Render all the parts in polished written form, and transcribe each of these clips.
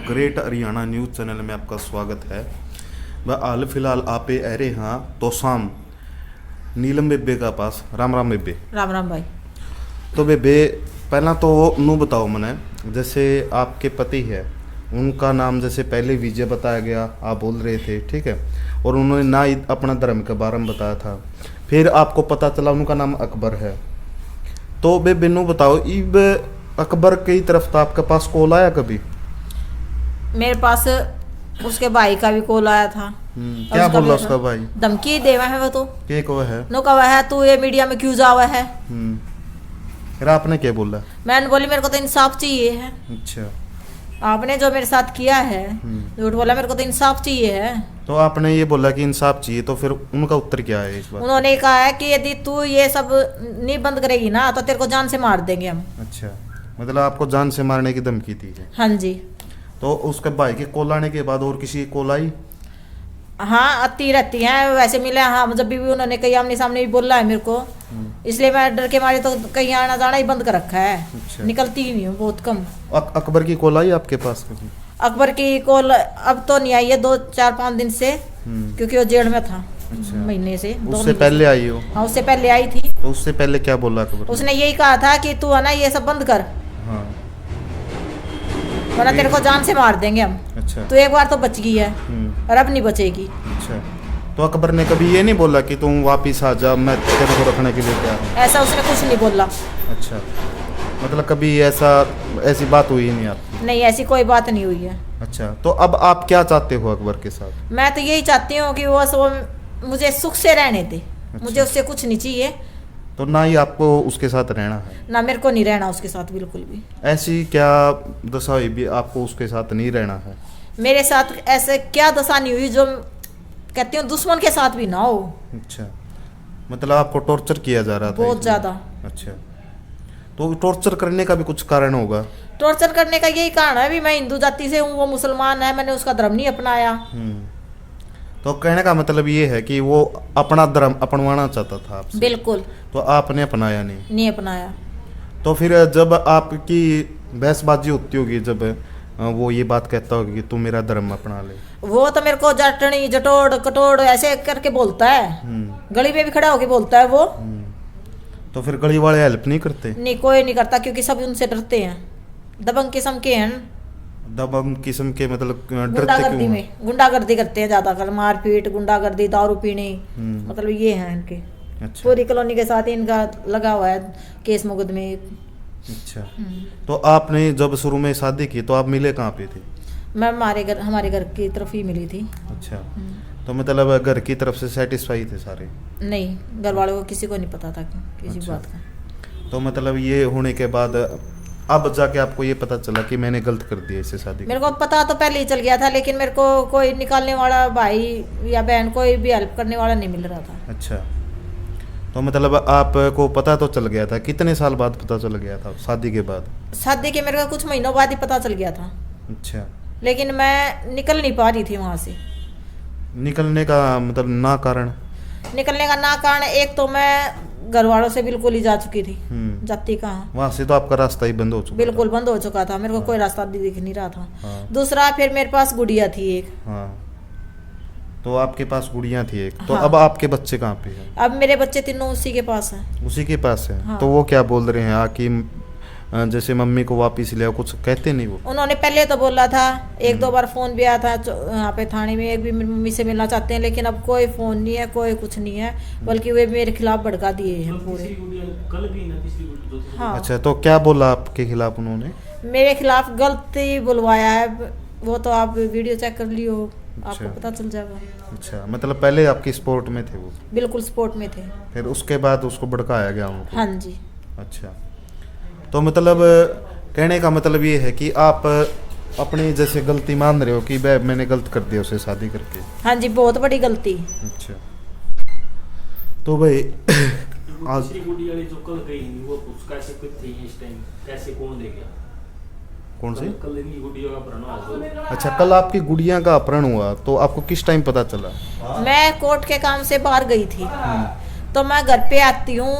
Great Haryana news channel में आपका स्वागत है। वह हाल फिलहाल आपे अरे हाँ तो शाम नीलम बेबे का पास राम राम बेबे। राम राम भाई। तो बेबे पहला तो नू बताओ मने, जैसे आपके पति है उनका नाम जैसे पहले विजय बताया गया, आप बोल रहे थे ठीक है, और उन्होंने ना ही अपना धर्म के बारे में बताया था, फिर आपको पता चला उनका नाम अकबर है। तो बेबे नू बताओ इब अकबर की तरफ तो आपके पास कॉल आया कभी? मेरे पास उसके भाई का भी कॉल आया था। क्या बोला उसका भाई? धमकी देवा है वो तो के को है नो कहा है तू ये मीडिया में क्यों जावा है। फिर आपने क्या बोला? मैंने बोली मेरे को तो इंसाफ चाहिए है। अच्छा, आपने जो मेरे साथ किया है झूठ बोला, मेरे को तो इंसाफ चाहिए है। तो आपने ये बोला कि इंसाफ चाहिए, तो फिर उनका उत्तर क्या है इस बार? उन्होंने कहा है कि यदि तू ये सब नहीं बंद करेगी ना तो तेरे को जान से मार देंगे हम। अच्छा, मतलब आपको जान से मारने की धमकी दी है? हाँ जी। तो उसके भाई के कॉल आने के बाद और किसी की कॉल आई? हाँ आती रहती हैं वैसे मिले। हाँ जब भी उन्होंने कहीं आमने सामने भी बोला है मेरे को, इसलिए मैं डर के मारे तो कहीं आना जाना ही बंद कर रखा है। अच्छा। निकलती ही नहीं हूँ बहुत कम। अकबर की कॉल आई आपके पास कभी? अकबर की कॉल अब तो नहीं आई है 2-4-5 दिन से, क्योंकि वो जेल में था। अच्छा। महीने से 2 उससे महीने पहले आई हो? हाँ उससे पहले आई थी। तो उससे पहले क्या बोला अकबर? उसने यही कहा था कि तू है ना ये सब बंद कर, हाँ। वरना तेरे को जान से मार देंगे हम। अच्छा। तो एक बार तो बच गई है और अब नहीं बचेगी। अच्छा, तो अकबर ने कभी ये नहीं बोला कि तुम वापिस आ जा, मैं तेरे को रखने के लिए तैयार हूँ? ऐसा उसने कुछ नहीं बोला। अच्छा, मतलब कभी ऐसी बात हुई नहीं आपकी? नहीं ऐसी कोई बात नहीं हुई है। अच्छा, तो अब आप क्या चाहते हो अकबर के साथ? मैं तो यही चाहती हूँ कि वो मुझे सुख से रहने दे। अच्छा। मुझे उससे कुछ नहीं चाहिए। तो ना ही आपको उसके साथ रहना है? ना मेरे को नहीं रहना उसके साथ बिल्कुल भी। ऐसी क्या दशा हुई भी आपको उसके साथ नहीं रहना है? मेरे साथ ऐसे क्या दशा नहीं हुई जो कहती हूँ दुश्मन के साथ भी ना हो। अच्छा, मतलब आपको टॉर्चर किया जा रहा था? बहुत इसमें? ज्यादा। अच्छा, तो टॉर्चर करने का भी कुछ कारण होगा? टॉर्चर करने का यही कारण है भी मैं हिंदू जाति से हूँ, वो मुसलमान है, मैंने उसका धर्म नहीं अपनाया। तो कहने का मतलब ये है कि वो अपना धर्म अपनवाना चाहता था आपसे? बिल्कुल। तो आपने अपनाया नहीं अपनाया। तो फिर जब आपकी बहसबाजी होती होगी, जब वो ये बात कहता होगा कि तू मेरा धर्म अपना ले, वो तो मेरे को जटनी जटोड़ कटोड़ ऐसे करके बोलता है। गली में भी खड़ा होके बोलता है वो। तो फिर गली वाले हेल्प नहीं करते? नहीं कोई नहीं करता, क्योंकि सब उनसे डरते हैं। दबंग किस्म के हैं। दबंग किस्म के मतलब डरते गुंडागर्दी क्यों? में गुंडागर्दी करते हैं ज्यादातर, मारपीट गुंडागर्दी दारू पीने, मतलब ये है इनके। अच्छा। पूरी कॉलोनी के साथ इनका लगा हुआ है केस मुकदमे। अच्छा, तो आपने जब शुरू में शादी की तो आप मिले कहाँ पे थे? मैं हमारे घर की तरफ ही मिली थी। अच्छा, तो मतलब घर की तरफ से सेटिस्फाई थे सारे? नहीं, घर वालों को किसी को नहीं पता था किसी अच्छा। बात का। तो मतलब ये होने के बाद अब जाके आपको ये पता चला कि मैंने गलत कर दिया इससे शादी? मेरे को पता तो पहले ही चल गया था, लेकिन मेरे को कोई निकालने वाला भाई या बहन कोई भी हेल्प करने वाला नहीं मिल रहा था। अच्छा, तो मतलब आपको पता तो चल गया था? कितने साल बाद पता चल गया था शादी के बाद? शादी के मेरे को कुछ महीनों बाद ही पता चल गया था। अच्छा, लेकिन मैं निकल नहीं पा रही थी वहां से। निकलने का मतलब ना कारण? निकलने का ना कारण, एक तो मैं घर वालों से बिल्कुल ही जा चुकी थी। जाती कहाँ, वहां से तो आपका रास्ता ही बंद हो चुका? बिल्कुल बंद हो चुका था, मेरे को कोई रास्ता दिख नहीं रहा था। हाँ। दूसरा फिर मेरे पास गुड़िया थी एक। हाँ, तो आपके पास गुड़ियाँ थी एक, तो हाँ। अब आपके बच्चे कहाँ पे हैं? अब मेरे बच्चे तीनों उसी के पास हैं। उसी के पास है? हाँ। तो वो क्या बोल रहे हैं आकि जैसे मम्मी को वापिस ले आओ, कुछ कहते नहीं वो? उन्होंने पहले तो बोला था, 1-2 बार फोन भी आया था यहाँ पे थाने में, एक भी मम्मी से मिलना चाहते हैं, लेकिन अब कोई फोन नहीं है, कोई कुछ नहीं है, बल्कि वे मेरे खिलाफ भड़का दिए हैं पूरे। हाँ। अच्छा, तो क्या बोला आपके खिलाफ उन्होंने? मेरे खिलाफ गलती बुलवाया है, वो तो आप वीडियो चेक कर लियो, आपको पता चल जाएगा। अच्छा, मतलब पहले आपकी स्पोर्ट में थे वो? बिल्कुल स्पोर्ट में थे। फिर उसके बाद उसको भड़काया गया उनको? हाँ जी। अच्छा, तो मतलब कहने का मतलब ये है कि आप अपनी जैसे गलती मान रहे हो कि मैंने गलत कर दिया उसे शादी करके? हाँ जी, बहुत बड़ी गलती। अच्छा, तो भाई आज जो कल गई वो उसका ऐसे कुछ थी इस टाइम कैसे कौन दे गया? कौन सी? कल इनकी गुड़िया का अपहरण हुआ। अच्छा, कल आपकी गुड़िया का अपहरण हुआ, तो आपको किस टाइम पता चला? मैं कोर्ट के काम से बाहर गई थी, तो मैं घर पे आती हूँ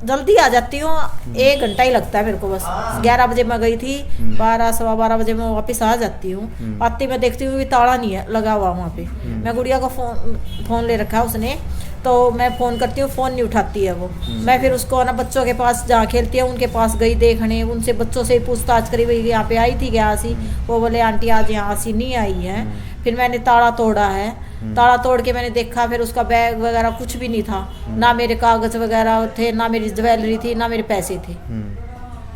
जल्दी आ जाती हूँ, 1 घंटा ही लगता है मेरे को बस। 11 बजे मैं गई थी, 12 सवा 12 बजे मैं वापस आ जाती हूँ। आती मैं देखती हूँ कि ताला नहीं है लगा हुआ वहाँ पे। मैं गुड़िया को फोन ले रखा है उसने, तो मैं फ़ोन करती हूँ, फ़ोन नहीं उठाती है वो। मैं फिर उसको ना बच्चों के पास जहाँ खेलती है उनके पास गई देखने, उनसे बच्चों से पूछताछ करी, भाई यहाँ पे आई थी क्या आसी? वो बोले आंटी आज यहाँ आसी नहीं आई है। फिर मैंने ताला तोड़ा है, ताला तोड़ के मैंने देखा, फिर उसका बैग वगैरह कुछ भी नहीं था, ना मेरे कागज़ वगैरह थे, ना मेरी ज्वेलरी थी, ना मेरे पैसे थे,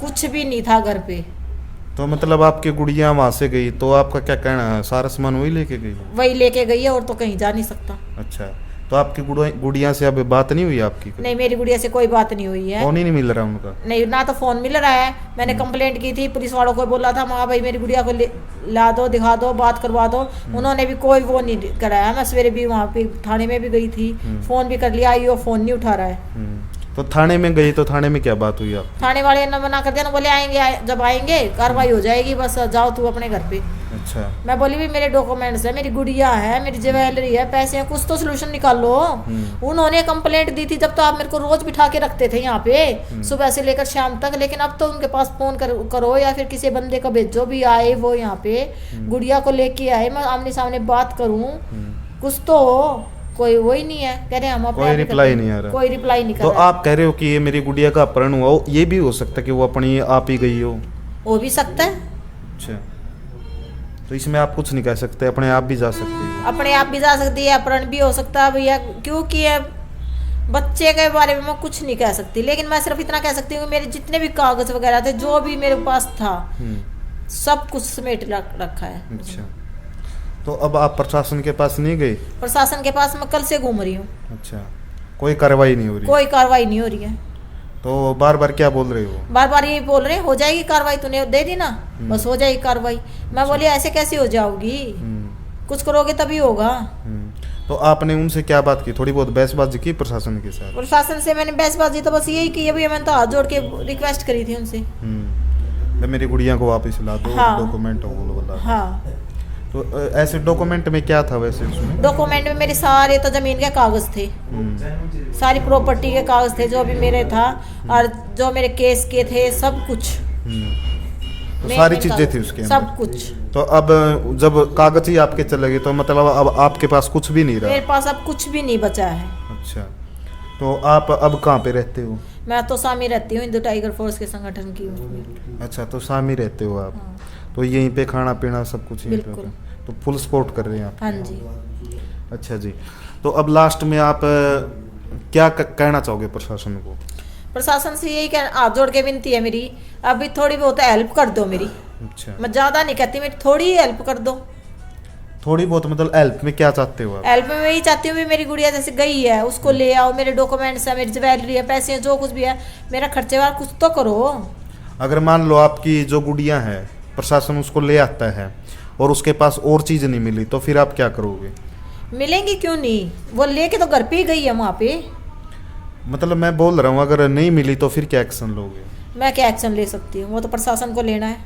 कुछ भी नहीं था घर पे। तो मतलब आपकी गुड़िया वहाँ से गई तो आपका क्या कहना है, सारा सामान वही लेके गई? वही लेके गई है और तो कहीं जा नहीं सकता। अच्छा, तो आपकी गुड़िया से अब बात नहीं हुई आपकी? नहीं, मेरी गुड़िया से कोई बात नहीं हुई है। फोन ही नहीं मिल रहा उनका? नहीं, ना तो फोन मिल रहा है। मैंने कंप्लेंट की थी, पुलिस वालों को बोला था माँ भाई मेरी गुड़िया को ला दो, दिखा दो, बात करवा दो। उन्होंने भी कोई वो नहीं कराया। मैं सवेरे भी वहाँ पे थाने में भी गई थी, फोन भी कर लिया, आईओ फोन नहीं उठा रहा है। तो थाने में गई तो थाने में क्या बात हुई आप? थाने वाले ने मना कर दिया ना, बोले आएंगे, जब आएंगे कार्रवाई हो जाएगी, बस जाओ तू अपने घर पे। अच्छा। मैं बोली भी मेरे डॉक्यूमेंट्स है, मेरी गुड़िया है, मेरी ज्वेलरी है, पैसे हैं, कुछ तो सोल्यूशन निकाल लो। उन्होंने कंप्लेंट दी थी, जब तो आप मेरे को रोज बिठा के रखते थे यहाँ पे सुबह से लेकर शाम तक, लेकिन अब तो उनके पास फोन करो या फिर किसी बंदे को भेजो भी आए वो यहाँ पे गुड़िया को लेके आए, मैं आमने सामने बात करूँ, कुछ तो हो। कोई वो ही नहीं है, कह रहे हम कोई रिप्लाई नहीं आ रहा। कोई रिप्लाई नहीं कर तो रहा। आप कह रहे हो कि ये मेरी गुड़िया का अपहरण हुआ हो, ये भी हो सकता है कि वो अपनी आप ही गई हो? हो भी सकता है। अच्छा, तो इसमें आप कुछ नहीं कह सकते, अपने आप भी जा सकती है? अपने आप भी जा सकती है, अपहरण भी हो सकता है भैया, क्योंकि बच्चे के बारे में मैं कुछ नहीं कह सकती, लेकिन मैं सिर्फ इतना कह सकती हूँ कि मेरे जितने भी कागज वगैरह थे, जो भी मेरे पास था, सब कुछ समेट रखा है। अच्छा, तो अब आप प्रशासन के पास नहीं गई? प्रशासन के पास मैं कल से घूम रही हूँ। अच्छा, कोई कार्रवाई नहीं हो रही? कोई कार्रवाई नहीं हो रही है। तो बार बार क्या बोल रहे हो? बार बार यही बोल रहे हैं हो जाएगी कार्रवाई, तूने दे दी ना, बस हो जाएगी कार्रवाई। मैं बोली ऐसे कैसे हो जाओगी, कुछ करोगे तभी होगा। तो आपने उनसे क्या बात की? थोड़ी बहुत बहसबाजी की प्रशासन के साथ? प्रशासन से मैंने बहसबाजी तो बस यही की, अभी मैंने तो हाथ जोड़ के रिक्वेस्ट करी थी उनसे, मेरी गुड़िया को वापस ला दो। हाँ। डॉक्यूमेंट बोला। हाँ। तो ऐसे डॉक्यूमेंट में क्या था वैसे उसमें? डॉक्यूमेंट में मेरे सारे तो जमीन के कागज थे, सारी प्रॉपर्टी के कागज थे, जो भी मेरे था, और जो मेरे केस के थे, सब कुछ। तो सारी चीजें थी उसके अंदर? सब कुछ। तो अब जब कागज ही आपके चले गए तो मतलब अब आपके पास कुछ भी नहीं रहा? मेरे पास अब कुछ भी नहीं बचा है। अच्छा, तो आप अब कहाँ पे रहते हो? मैं तो सामी रहती हूँ, हिंदू टाइगर फोर्स के संगठन की हूँ। अच्छा, तो सामी रहते हो आप? हाँ। तो यहीं पे खाना पीना सब कुछ यहीं पे? बिल्कुल। तो फुल सपोर्ट कर रहे हैं आप? हाँ जी। अच्छा जी, तो अब लास्ट में आप क्या कहना चाहोगे प्रशासन को? प्रशासन से यही हाथ जोड़ के विनती है मेरी, अभी थोड़ी बहुत हेल्प कर दो मेरी। अच्छा, मैं ज़्यादा नहीं कहती, मेरी थोड़ी हेल्प कर दो। थोड़ी बहुत मतलब हेल्प में क्या चाहते हो आप? हेल्प में यही चाहती हूँ भी मेरी गुड़िया जैसे गई है, उसको ले आओ, मेरे डॉक्यूमेंट्स है, मेरी ज्वेलरी है, पैसे हैं, जो कुछ भी है, मेरा खर्चे वाला कुछ तो करो। अगर मान लो आपकी जो गुड़िया है प्रशासन उसको ले आता है और उसके पास और चीज़ नहीं मिली, तो फिर आप क्या करोगे? मिलेंगी क्यों नहीं, वो लेके तो घर पे ही गई है वहाँ पे। मतलब मैं बोल रहा हूँ अगर नहीं मिली तो फिर क्या एक्शन लोगे? मैं क्या एक्शन ले सकती हूँ, वो तो प्रशासन को लेना है।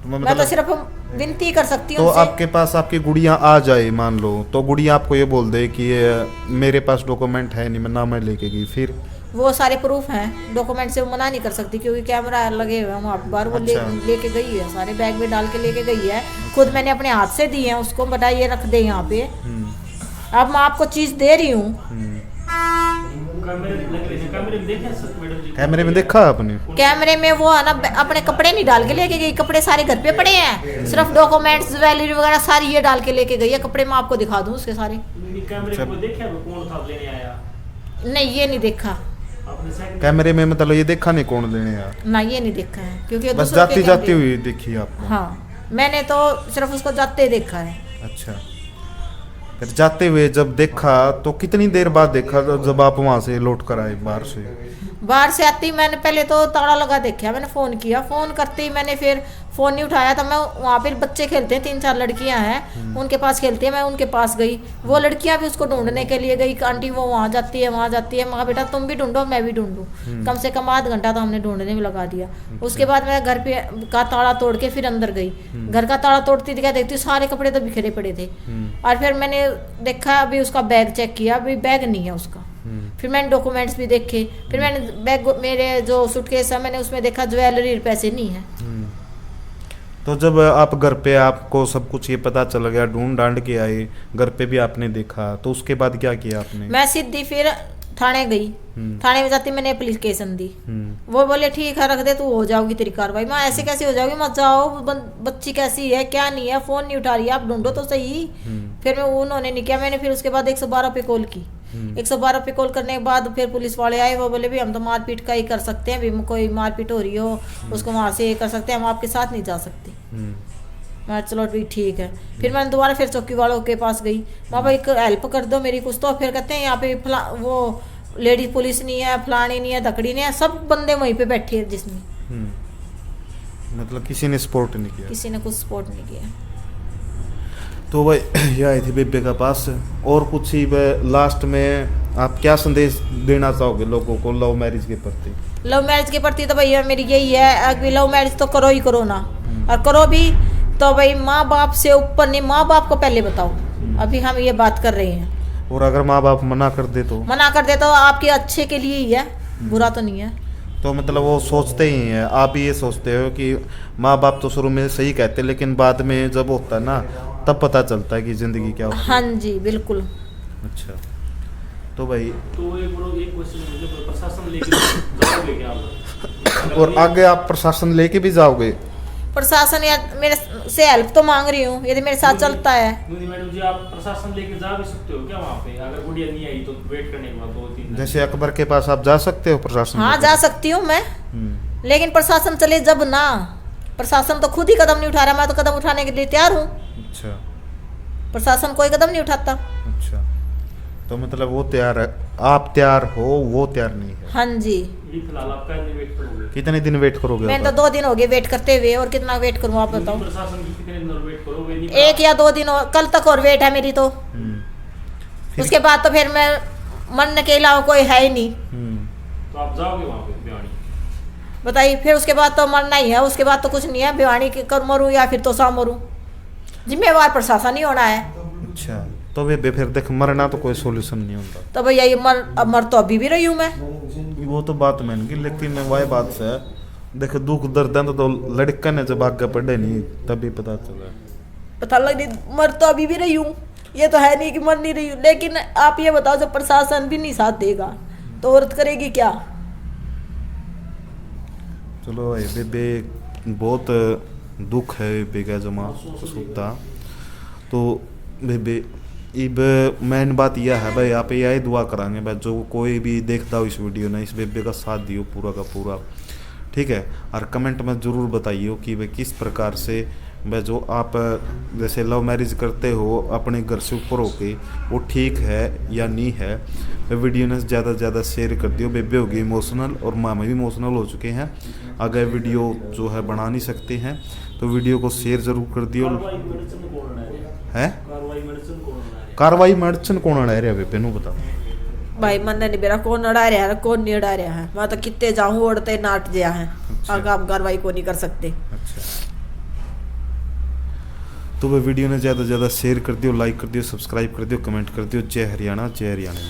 तो मैं तो सिर्फ विनती कर सकती तो हूँ। आपके पास आपकी गुड़िया आ जाए मान लो, तो गुड़िया आपको ये बोल दे कि ये मेरे पास डॉक्यूमेंट है नहीं, मैं ना मैं लेके गई, फिर? वो सारे प्रूफ हैं, डॉक्यूमेंट से वो मना नहीं कर सकती, क्योंकि कैमरा लगे हुए हैं वहाँ पर बाहर। वो अच्छा। लेके गई है, सारे बैग में डाल के लेके गई है, खुद मैंने अपने हाथ से दिए हैं उसको, बता ये रख दे यहाँ पे। अब मैं आपको चीज़ दे रही हूँ। कैमरे में देखा आपने? कैमरे में वो है ना, अपने कपड़े नहीं डाल के लेके गई, कपड़े सारे घर पे पड़े हैं, सिर्फ डॉक्यूमेंट्स ज्वेलरी वगैरह सारी ये डाल के लेके गई है। कपड़े मैं आपको दिखा दूँ उसके सारे। नहीं, ये नहीं देखा कैमरे में, मतलब ये देखा नहीं कौन लेने आया? ना, ये नहीं देखा है, क्योंकि बस जाती जाती हुई देखी आपको? हाँ, मैंने तो सिर्फ उसको जाते देखा है। अच्छा, फिर जाते हुए जब देखा तो कितनी देर बाद देखा जब आप वहाँ से लौट कर आए बाहर से? बाहर से आती मैंने पहले तो ताला लगा देखा, मैंने फ़ोन किया, फ़ोन करते ही मैंने फिर फ़ोन नहीं उठाया था। मैं वहाँ पर बच्चे खेलते हैं, 3-4 लड़कियाँ हैं, उनके पास खेलती हैं, मैं उनके पास गई। वो लड़कियाँ भी उसको ढूंढने के लिए गई, आंटी वो वहाँ जाती है, वहाँ जाती है। मैं बेटा तुम भी ढूंढो, मैं भी ढूंढूँ। कम से कम आध घंटा तो हमने ढूंढने में लगा दिया। उसके बाद मैं घर पे का ताला तोड़ के फिर अंदर गई। घर का ताला तोड़ती थी, क्या देखती हूँ सारे कपड़े तो बिखरे पड़े थे। और फिर मैंने देखा, अभी उसका बैग चेक किया, अभी बैग नहीं है उसका। फिर मैंने डॉक्यूमेंट्स भी देखे, फिर मैंने बैग, मेरे जो सूटकेस है मैंने उसमें देखा ज्वेलरी पैसे नहीं है। तो जब आप घर पे आपको सब कुछ ये पता चल गया, ढूंढ डांड के आए, घर पे भी आपने देखा, तो उसके बाद क्या किया आपने? मैं सीधी फिर थाने गई। थाने में जाती मैंने एप्लीकेशन दी। वो बोले ठीक है रख दे, तू हो जाओगी तेरी कार्रवाई। मैं ऐसे कैसे हो जाओगी, मत जाओ, बच्ची कैसी है क्या नहीं है, फोन नहीं उठा रही है, आप ढूंढो तो सही। फिर मैं उन्होंने नहीं किया, मैंने फिर उसके बाद 112 पे कॉल की। 112 पे कॉल करने के बाद फिर पुलिस वाले आए, वो बोले भी हम तो मारपीट का ही कर सकते हैं, भी कोई मारपीट हो रही हो उसको वहाँ से ये कर सकते हैं, हम आपके साथ नहीं जा सकते। मैं चलो भी ठीक है। फिर मैंने दोबारा फिर चौकी वालों के पास गई, माँ भाई हेल्प कर दो मेरी कुछ। तो फिर कहते हैं यहाँ पे वो लेडीज पुलिस नहीं है, फलानी नहीं है, धकड़ी नहीं है, सब बंदे वहीं पे बैठे हैं जिसमें। मतलब किसी ने सपोर्ट नहीं किया? किसी ने कुछ सपोर्ट नहीं किया। तो भाई ये आई थी बेबे का पास। और कुछ ही लास्ट में आप क्या संदेश देना चाहोगे लोगों को लव मैरिज के प्रति? लव मैरिज के प्रति तो भैया मेरी यही है, अगर लव मैरिज तो करो ही करो ना, और करो भी तो भाई माँ बाप से ऊपर नहीं, माँ बाप को पहले बताओ। अभी हम ये बात कर रहे हैं। और अगर माँ बाप मना कर दे तो? मना कर दे तो आपके अच्छे के लिए ही है, बुरा तो नहीं है। तो मतलब वो सोचते ही हैं, आप ये सोचते हो कि माँ बाप तो शुरू में सही कहते, लेकिन बाद में जब होता है ना तब पता चलता है कि जिंदगी क्या होती है। हाँ जी बिल्कुल। अच्छा तो भाई तो एक क्वेश्चन मुझे, प्रशासन लेके जाओगे क्या आप? और आगे आप प्रशासन लेके भी जाओगे? प्रशासन या मेरे से हेल्प तो मांग रही हूँ, यदि मेरे साथ चलता है। मैडम जी आप प्रशासन लेके जा भी सकते हो क्या वहाँ पे, अगर गुड़िया नहीं आई तो वेट करने के बाद 2-3 दिन? जैसे अकबर के पास आप जा सकते हो प्रशासन? हाँ जा सकती हूँ मैं, लेकिन प्रशासन चले जब ना। प्रशासन तो खुद ही कदम नहीं उठा रहा, मैं तो कदम उठाने के लिए तैयार हूँ। अच्छा प्रशासन कोई कदम नहीं उठाता। अच्छा तो मतलब वो तैयार है, आप तैयार हो, वो तैयार नहीं है? हाँ जी। फिलहाल आप कितने वेट करोगे? कितने दिन वेट करोगे? मैंने तो 2 दिन हो गए वेट करते हुए, और कितना वेट करूँ आप बताओ? प्रशासन की कितने दिन और वेट करोगे? 1 या 2 दिन कल तक और वेट है मेरी तो। उसके बाद तो फिर मैं मरने के अलावा कोई है ही नहीं। तो आप जाओगे वहाँ पे भिवानी? बताइए, फिर उसके बाद तो मरना ही है, उसके बाद तो कुछ नहीं है। भिवानी के कर मरूँ या फिर तो शाम मरूँ, जिम्मेवार प्रशासन ही होना है। अच्छा तो वे फिर देख मरना तो कोई सोल्यूशन नहीं होता। तो भैया ये मर तो अभी भी रही हूँ मैं। वो तो बात मैंने की, लेकिन वही बात से देख दुख दर्द तो लड़का ने जब आगे पढ़े नहीं तभी पता चला। पता लग नहीं, मर तो अभी भी रही हूँ, ये तो है नहीं कि मर नहीं रही हूँ। लेकिन आप ये बताओ जब प्रशासन भी नहीं साथ देगा तो औरत करेगी क्या? चलो भाई बेबे बहुत दुख है बेगा जमा सुनता। तो बेबे इब मेन बात यह है भाई, आप यही दुआ कराएंगे भाई जो कोई भी देखता हो इस वीडियो ने, इस बेबे का साथ दियो पूरा का पूरा, ठीक है। और कमेंट में ज़रूर बताइए कि भाई किस प्रकार से भाई जो आप जैसे लव मैरिज करते हो अपने घर से ऊपर होके, वो ठीक है या नहीं है। वीडियो ने ज़्यादा से ज़्यादा शेयर कर दियो। बेबे होगी इमोशनल और मामा भी इमोशनल हो चुके हैं, अगर वीडियो जो है बना नहीं सकते हैं, तो वीडियो को शेयर ज़रूर कर दियो। है कार्रवाई मेडिसिन कौन अड़ा रहा है बेनू बता भाई मन नहीं मेरा कौन अड़ा रहा है कौन नहीं अड़ा रहा है, मैं तो कितने जाऊँ उड़ते नाट गया है। अच्छा। आगे आप कार्रवाई को नहीं कर सकते। अच्छा तो वह वीडियो ने ज़्यादा से ज़्यादा शेयर कर दियो, लाइक कर दियो, सब्सक्राइब कर दियो, कमेंट कर दियो। जय हरियाणा, जय हरियाणा।